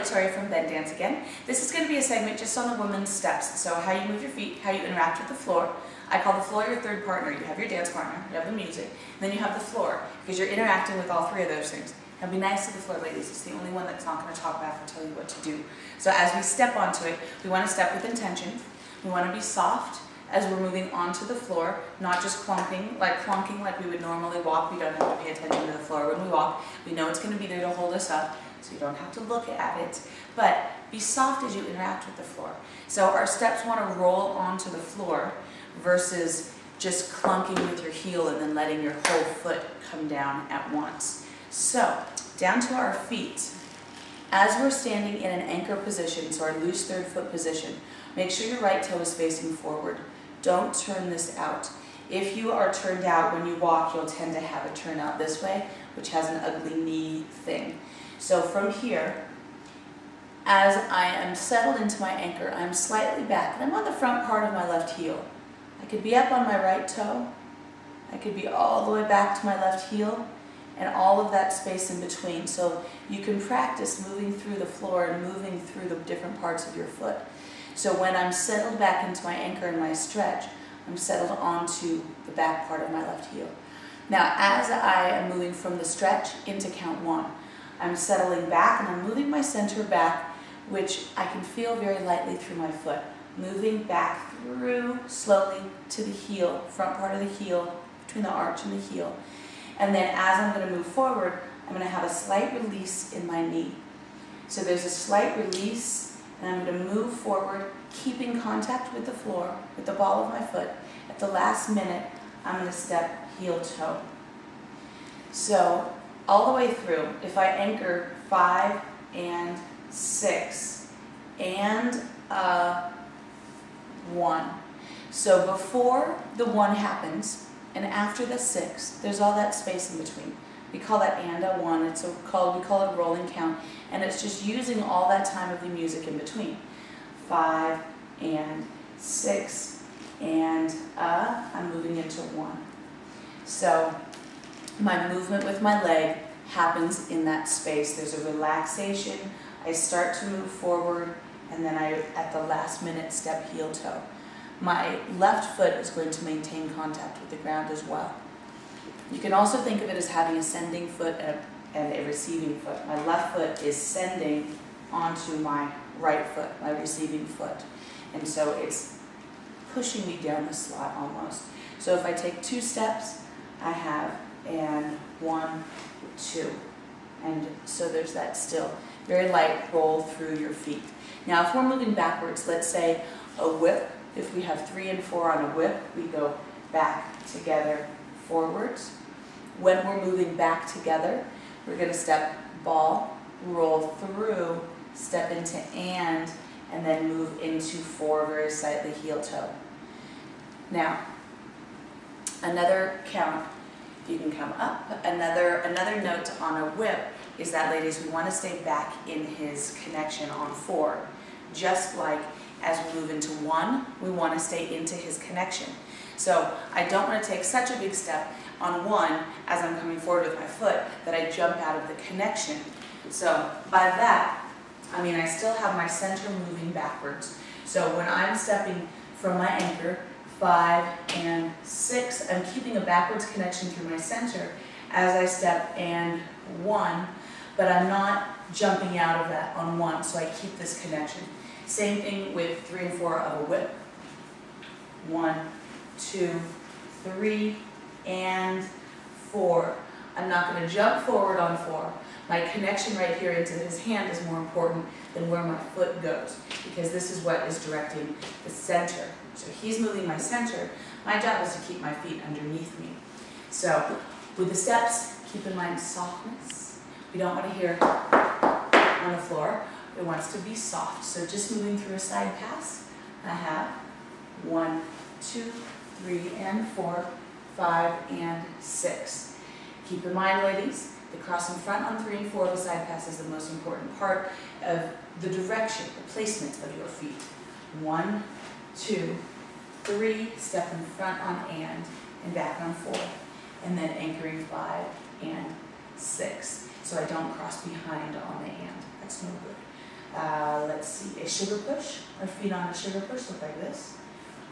Victoria from Bend Dance again. This is going to be a segment just on the women's steps. So how you move your feet, how you interact with the floor. I call the floor your third partner. You have your dance partner, you have the music, and then you have the floor because you're interacting with all three of those things. Now be nice to the floor, ladies. It's the only one that's not going to talk back and tell you what to do. So as we step onto it, we want to step with intention. We want to be soft as we're moving onto the floor, not just clunking like we would normally walk. We don't have to pay attention to the floor when we walk. We know it's going to be there to hold us up, so you don't have to look at it. But be soft as you interact with the floor. So our steps want to roll onto the floor versus just clunking with your heel and then letting your whole foot come down at once. So down to our feet. As we're standing in an anchor position, so our loose third foot position, make sure your right toe is facing forward. Don't turn this out. If you are turned out when you walk, you'll tend to have it turn out this way, which has an ugly knee thing. So from here, as I am settled into my anchor, I'm slightly back, and I'm on the front part of my left heel. I could be up on my right toe, I could be all the way back to my left heel, and all of that space in between. So you can practice moving through the floor and moving through the different parts of your foot. So when I'm settled back into my anchor and my stretch, I'm settled onto the back part of my left heel. Now, as I am moving from the stretch into count one, I'm settling back and I'm moving my center back, which I can feel very lightly through my foot. Moving back through slowly to the heel, front part of the heel, between the arch and the heel. And then as I'm going to move forward, I'm going to have a slight release in my knee. So there's a slight release, and I'm going to move forward, keeping contact with the floor, with the ball of my foot. At the last minute, I'm going to step heel toe. So all the way through, if I anchor 5 and 6 and 1. So before the 1 happens and after the 6, there's all that space in between. We call that and a 1. We call it rolling count, and it's just using all that time of the music in between. 5 and 6 and I'm moving into 1. So my movement with my leg happens in that space. There's a relaxation. I start to move forward, and then I, at the last minute, step heel toe. My left foot is going to maintain contact with the ground as well. You can also think of it as having a sending foot and a receiving foot. My left foot is sending onto my right foot, my receiving foot. And so it's pushing me down the slot almost. So if I take 2 steps, I have and 1, 2. And so there's that still very light roll through your feet. Now if we're moving backwards, let's say a whip. If we have 3 and 4 on a whip, we go back together, forwards. When we're moving back together, we're going to step ball, roll through, step into and then move into 4 very slightly heel toe. Now, another count, you can come up. Another note on a whip is that, ladies, we want to stay back in his connection on 4, just like as we move into 1, we want to stay into his connection. So I don't want to take such a big step on 1 as I'm coming forward with my foot that I jump out of the connection. So by that, I mean I still have my center moving backwards. So when I'm stepping from my anchor, 5 and 6, I'm keeping a backwards connection through my center as I step and 1, but I'm not jumping out of that on 1, so I keep this connection. Same thing with 3 and 4 of a whip. 1, 2, 3, and 4. I'm not going to jump forward on 4. My connection right here into his hand is more important than where my foot goes, because this is what is directing the center. So he's moving my center. My job is to keep my feet underneath me. So with the steps, keep in mind softness. We don't want to hear on the floor. It wants to be soft. So just moving through a side pass, I have 1, 2, 3, and 4, 5, and 6. Keep in mind, ladies, the cross in front on 3 and 4 of the side pass is the most important part of the direction, the placement of your feet. 1, 2, 3, step in front on and back on 4, and then anchoring 5 and 6. So I don't cross behind on the and. That's no good. let's see, a sugar push. Our feet on a sugar push look like this.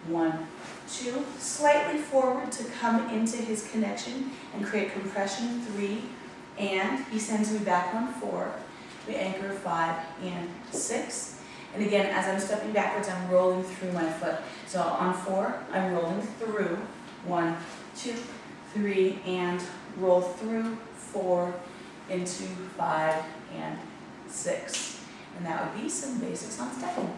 1, 2, slightly forward to come into his connection and create compression. 3, and he sends me back on 4. We anchor 5 and 6. And again, as I'm stepping backwards, I'm rolling through my foot. So on 4, I'm rolling through. 1, 2, 3, and roll through 4 into 5 and 6. And that would be some basics on stepping.